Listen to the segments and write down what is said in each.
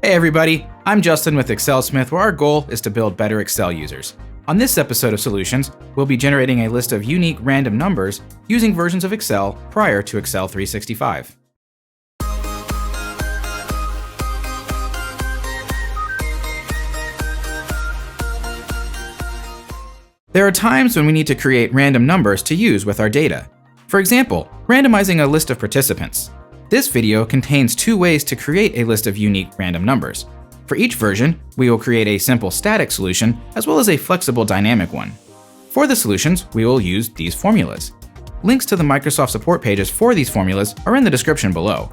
Hey everybody, I'm Justin with ExcelSmith, where our goal is to build better Excel users. On this episode of Solutions, we'll be generating a list of unique random numbers using versions of Excel prior to Excel 365. There are times when we need to create random numbers to use with our data. For example, randomizing a list of participants. This video contains two ways to create a list of unique random numbers. For each version, we will create a simple static solution as well as a flexible dynamic one. For the solutions, we will use these formulas. Links to the Microsoft support pages for these formulas are in the description below.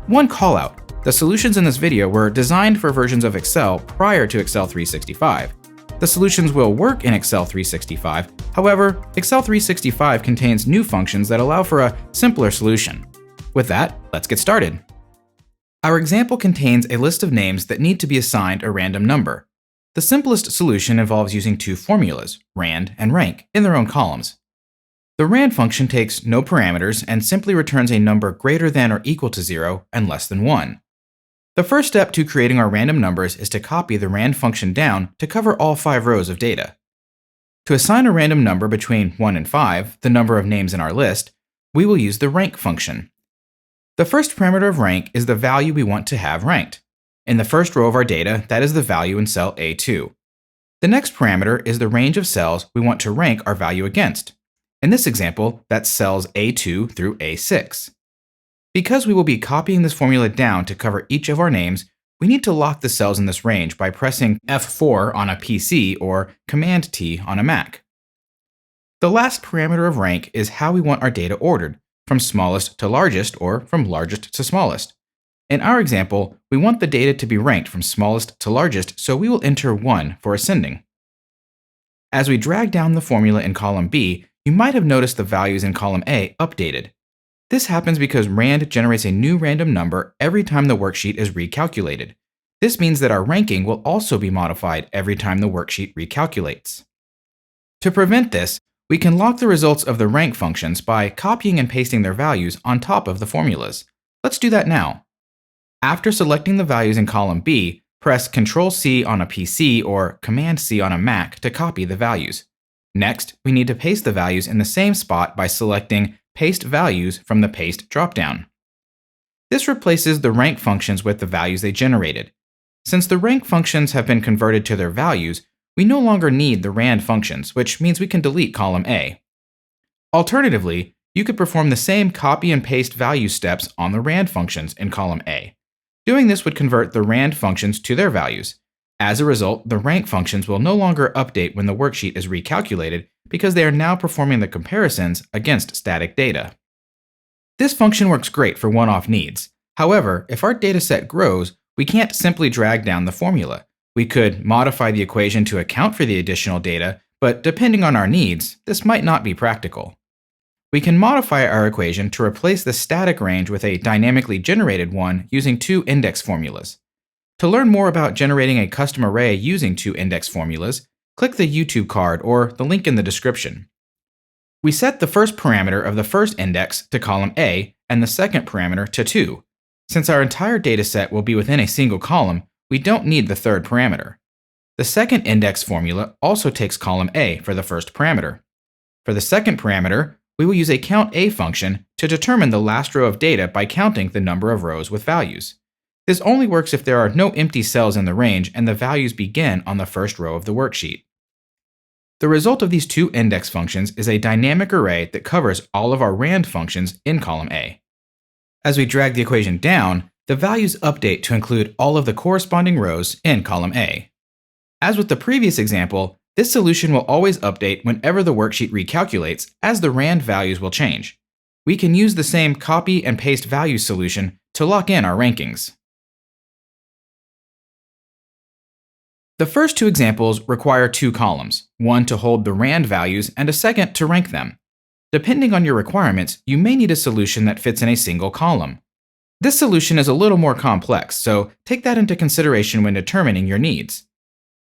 One callout: the solutions in this video were designed for versions of Excel prior to Excel 365. The solutions will work in Excel 365, however, Excel 365 contains new functions that allow for a simpler solution. With that, let's get started. Our example contains a list of names that need to be assigned a random number. The simplest solution involves using two formulas, rand and rank, in their own columns. The rand function takes no parameters and simply returns a number greater than or equal to 0 and less than 1. The first step to creating our random numbers is to copy the rand function down to cover all 5 rows of data. To assign a random number between 1 and 5, the number of names in our list, we will use the rank function. The first parameter of rank is the value we want to have ranked. In the first row of our data, that is the value in cell A2. The next parameter is the range of cells we want to rank our value against. In this example, that's cells A2 through A6. Because we will be copying this formula down to cover each of our names, we need to lock the cells in this range by pressing F4 on a PC or Command T on a Mac. The last parameter of rank is how we want our data ordered, from smallest to largest or from largest to smallest. In our example, we want the data to be ranked from smallest to largest, so we will enter 1 for ascending. As we drag down the formula in column B, you might have noticed the values in column A updated. This happens because rand generates a new random number every time the worksheet is recalculated. This means that our ranking will also be modified every time the worksheet recalculates. To prevent this, we can lock the results of the rank functions by copying and pasting their values on top of the formulas. Let's do that now. After selecting the values in column B, press Ctrl-C on a PC or Command-C on a Mac to copy the values. Next, we need to paste the values in the same spot by selecting Paste Values from the Paste dropdown. This replaces the rank functions with the values they generated. Since the rank functions have been converted to their values, we no longer need the rand functions, which means we can delete column A. Alternatively, you could perform the same copy and paste value steps on the rand functions in column A. Doing this would convert the rand functions to their values. As a result, the rank functions will no longer update when the worksheet is recalculated because they are now performing the comparisons against static data. This function works great for one-off needs. However, if our dataset grows, we can't simply drag down the formula. We could modify the equation to account for the additional data, but depending on our needs, this might not be practical. We can modify our equation to replace the static range with a dynamically generated one using two index formulas. To learn more about generating a custom array using two index formulas, click the YouTube card or the link in the description. We set the first parameter of the first index to column A and the second parameter to 2. Since our entire dataset will be within a single column, we don't need the third parameter. The second index formula also takes column A for the first parameter. For the second parameter, we will use a COUNTA function to determine the last row of data by counting the number of rows with values. This only works if there are no empty cells in the range and the values begin on the first row of the worksheet. The result of these two index functions is a dynamic array that covers all of our rand functions in column A. As we drag the equation down, the values update to include all of the corresponding rows in column A. As with the previous example, this solution will always update whenever the worksheet recalculates, as the rand values will change. We can use the same copy and paste values solution to lock in our rankings. The first two examples require two columns, one to hold the rand values and a second to rank them. Depending on your requirements, you may need a solution that fits in a single column. This solution is a little more complex, so take that into consideration when determining your needs.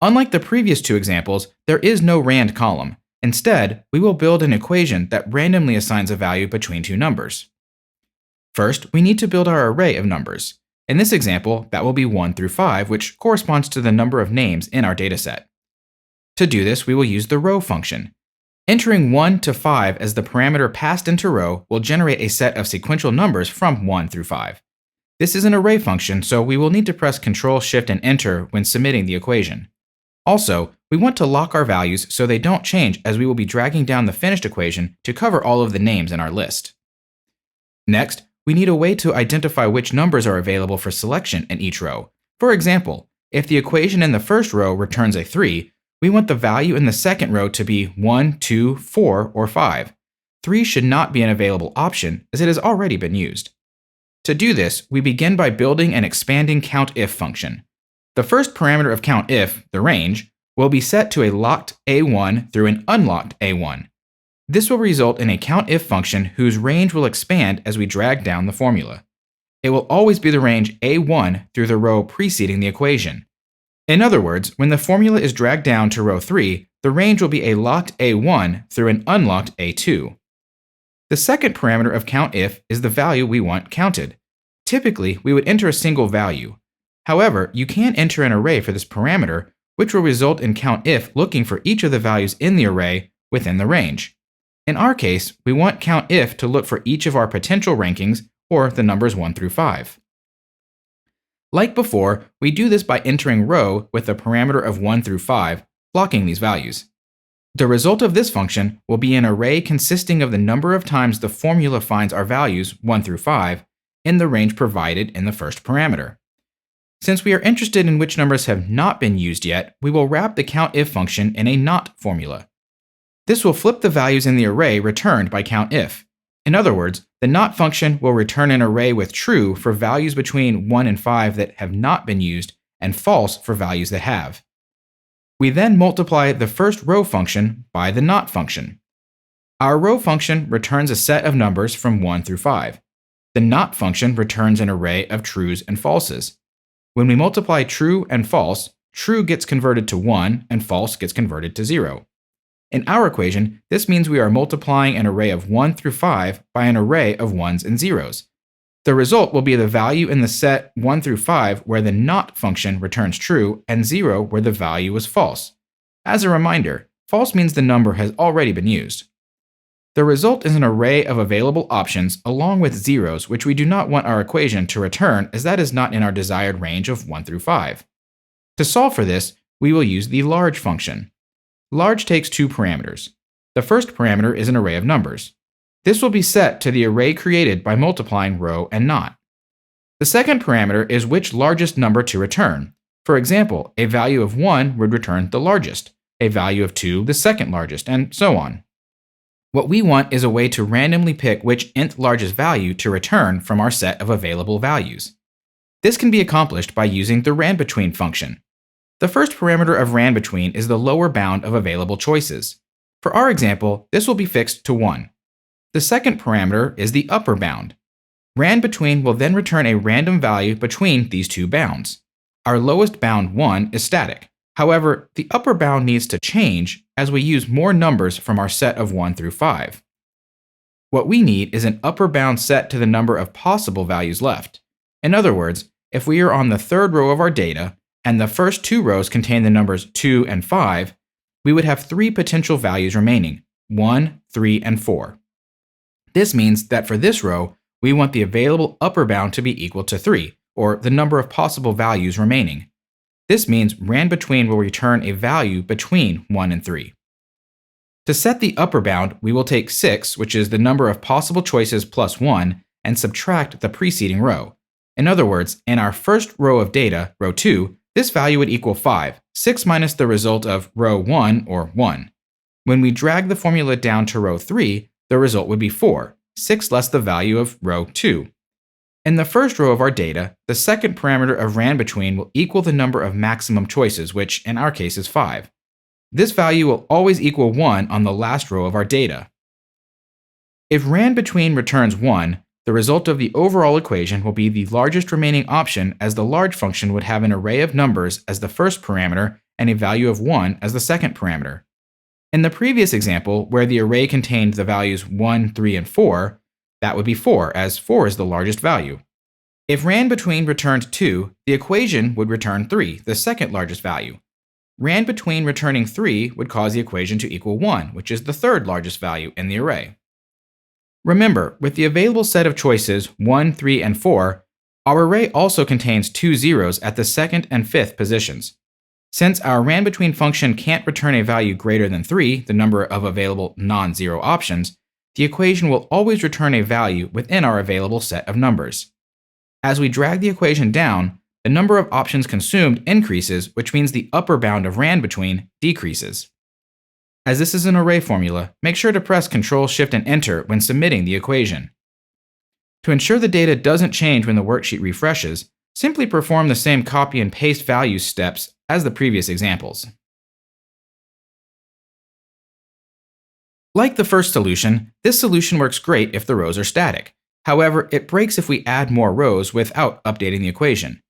Unlike the previous two examples, there is no rand column. Instead, we will build an equation that randomly assigns a value between two numbers. First, we need to build our array of numbers. In this example, that will be 1 through 5, which corresponds to the number of names in our dataset. To do this, we will use the row function. Entering 1 to 5 as the parameter passed into row will generate a set of sequential numbers from 1 through 5. This is an array function, so we will need to press Ctrl, Shift, and Enter when submitting the equation. Also, we want to lock our values so they don't change, as we will be dragging down the finished equation to cover all of the names in our list. Next, we need a way to identify which numbers are available for selection in each row. For example, if the equation in the first row returns a 3, we want the value in the second row to be 1, 2, 4, or 5. 3 should not be an available option, as it has already been used. To do this, we begin by building an expanding COUNTIF function. The first parameter of COUNTIF, the range, will be set to a locked A1 through an unlocked A1. This will result in a COUNTIF function whose range will expand as we drag down the formula. It will always be the range A1 through the row preceding the equation. In other words, when the formula is dragged down to row 3, the range will be a locked A1 through an unlocked A2. The second parameter of COUNTIF is the value we want counted. Typically, we would enter a single value. However, you can enter an array for this parameter, which will result in COUNTIF looking for each of the values in the array within the range. In our case, we want COUNTIF to look for each of our potential rankings, or the numbers 1 through 5. Like before, we do this by entering row with the parameter of 1 through 5, blocking these values. The result of this function will be an array consisting of the number of times the formula finds our values 1 through 5 in the range provided in the first parameter. Since we are interested in which numbers have not been used yet, we will wrap the COUNTIF function in a NOT formula. This will flip the values in the array returned by COUNTIF. In other words, the NOT function will return an array with true for values between 1 and 5 that have not been used, and false for values that have. We then multiply the first row function by the NOT function. Our row function returns a set of numbers from 1 through 5. The NOT function returns an array of trues and falses. When we multiply true and false, true gets converted to 1 and false gets converted to 0. In our equation, this means we are multiplying an array of 1 through 5 by an array of 1s and 0s. The result will be the value in the set 1 through 5 where the NOT function returns true and 0 where the value was false. As a reminder, false means the number has already been used. The result is an array of available options along with zeros, which we do not want our equation to return, as that is not in our desired range of 1 through 5. To solve for this, we will use the large function. Large takes two parameters. The first parameter is an array of numbers. This will be set to the array created by multiplying row and NOT. The second parameter is which largest number to return. For example, a value of 1 would return the largest, a value of 2 the second largest, and so on. What we want is a way to randomly pick which nth largest value to return from our set of available values. This can be accomplished by using the ranBetween function. The first parameter of ranBetween is the lower bound of available choices. For our example, this will be fixed to 1. The second parameter is the upper bound. ranBetween will then return a random value between these two bounds. Our lowest bound 1 is static. However, the upper bound needs to change as we use more numbers from our set of 1 through 5. What we need is an upper bound set to the number of possible values left. In other words, if we are on the third row of our data, and the first two rows contain the numbers 2 and 5, we would have 3 potential values remaining, 1, 3, and 4. This means that for this row, we want the available upper bound to be equal to 3, or the number of possible values remaining. This means ranBetween will return a value between 1 and 3. To set the upper bound, we will take 6, which is the number of possible choices plus 1, and subtract the preceding row. In other words, in our first row of data, row 2, this value would equal 5, 6 minus the result of row 1, or 1. When we drag the formula down to row 3, the result would be 4, 6 less the value of row 2. In the first row of our data, the second parameter of ranBetween will equal the number of maximum choices, which in our case is 5. This value will always equal 1 on the last row of our data. If ranBetween returns 1, the result of the overall equation will be the largest remaining option, as the large function would have an array of numbers as the first parameter and a value of 1 as the second parameter. In the previous example, where the array contained the values 1, 3, and 4, that would be 4, as 4 is the largest value. If rand between returned 2, the equation would return 3, the second largest value. Rand between returning 3 would cause the equation to equal 1, which is the third largest value in the array. Remember, with the available set of choices 1, 3, and 4, our array also contains 2 zeros at the second and fifth positions. Since our rand between function can't return a value greater than 3, the number of available non-zero options, the equation will always return a value within our available set of numbers. As we drag the equation down, the number of options consumed increases, which means the upper bound of rand between decreases. As this is an array formula, make sure to press Ctrl, Shift, and Enter when submitting the equation. To ensure the data doesn't change when the worksheet refreshes, simply perform the same copy and paste values steps as the previous examples. Like the first solution, this solution works great if the rows are static. However, it breaks if we add more rows without updating the equation.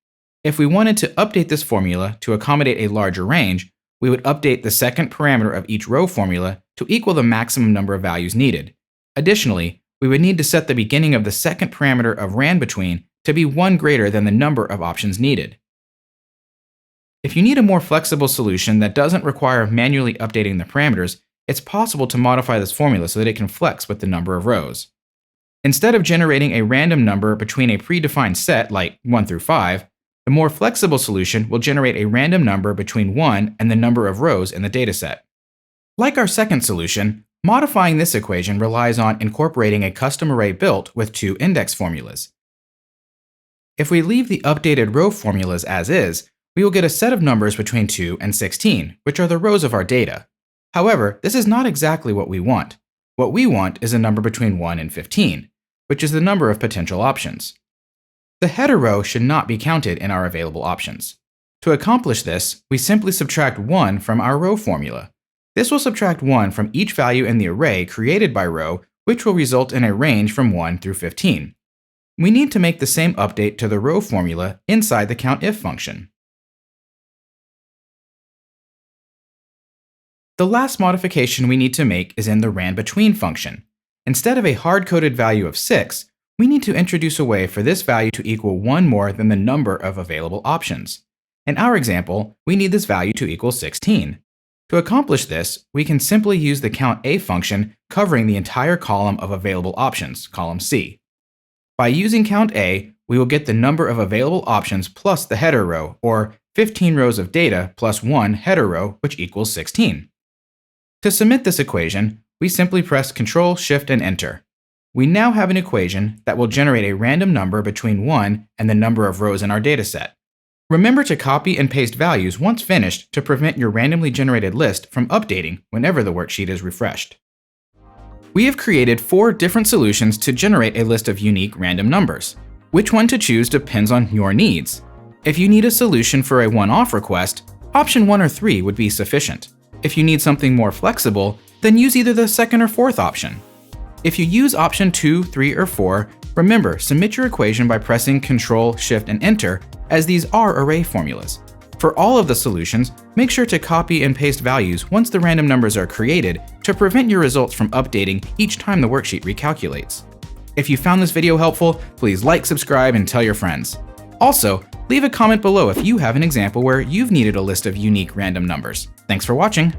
If we wanted to update this formula to accommodate a larger range, we would update the second parameter of each row formula to equal the maximum number of values needed. Additionally, we would need to set the beginning of the second parameter of rand between to be 1 greater than the number of options needed. If you need a more flexible solution that doesn't require manually updating the parameters, it's possible to modify this formula so that it can flex with the number of rows. Instead of generating a random number between a predefined set like 1 through 5, the more flexible solution will generate a random number between 1 and the number of rows in the dataset. Like our second solution, modifying this equation relies on incorporating a custom array built with 2 index formulas. If we leave the updated row formulas as is, we will get a set of numbers between 2 and 16, which are the rows of our data. However, this is not exactly what we want. What we want is a number between 1 and 15, which is the number of potential options. The header row should not be counted in our available options. To accomplish this, we simply subtract 1 from our row formula. This will subtract 1 from each value in the array created by row, which will result in a range from 1 through 15. We need to make the same update to the row formula inside the COUNTIF function. The last modification we need to make is in the rand between function. Instead of a hard-coded value of 6, we need to introduce a way for this value to equal 1 more than the number of available options. In our example, we need this value to equal 16. To accomplish this, we can simply use the COUNTA function covering the entire column of available options, column C. By using COUNTA, we will get the number of available options plus the header row, or 15 rows of data plus 1 header row, which equals 16. To submit this equation, we simply press Ctrl, Shift, and Enter. We now have an equation that will generate a random number between 1 and the number of rows in our dataset. Remember to copy and paste values once finished to prevent your randomly generated list from updating whenever the worksheet is refreshed. We have created 4 different solutions to generate a list of unique random numbers. Which one to choose depends on your needs. If you need a solution for a one-off request, option 1 or 3 would be sufficient. If you need something more flexible, then use either the second or fourth option. If you use option 2, 3, or 4, remember, submit your equation by pressing Ctrl, Shift, and Enter, as these are array formulas. For all of the solutions, make sure to copy and paste values once the random numbers are created to prevent your results from updating each time the worksheet recalculates. If you found this video helpful, please like, subscribe, and tell your friends. Also, leave a comment below if you have an example where you've needed a list of unique random numbers. Thanks for watching!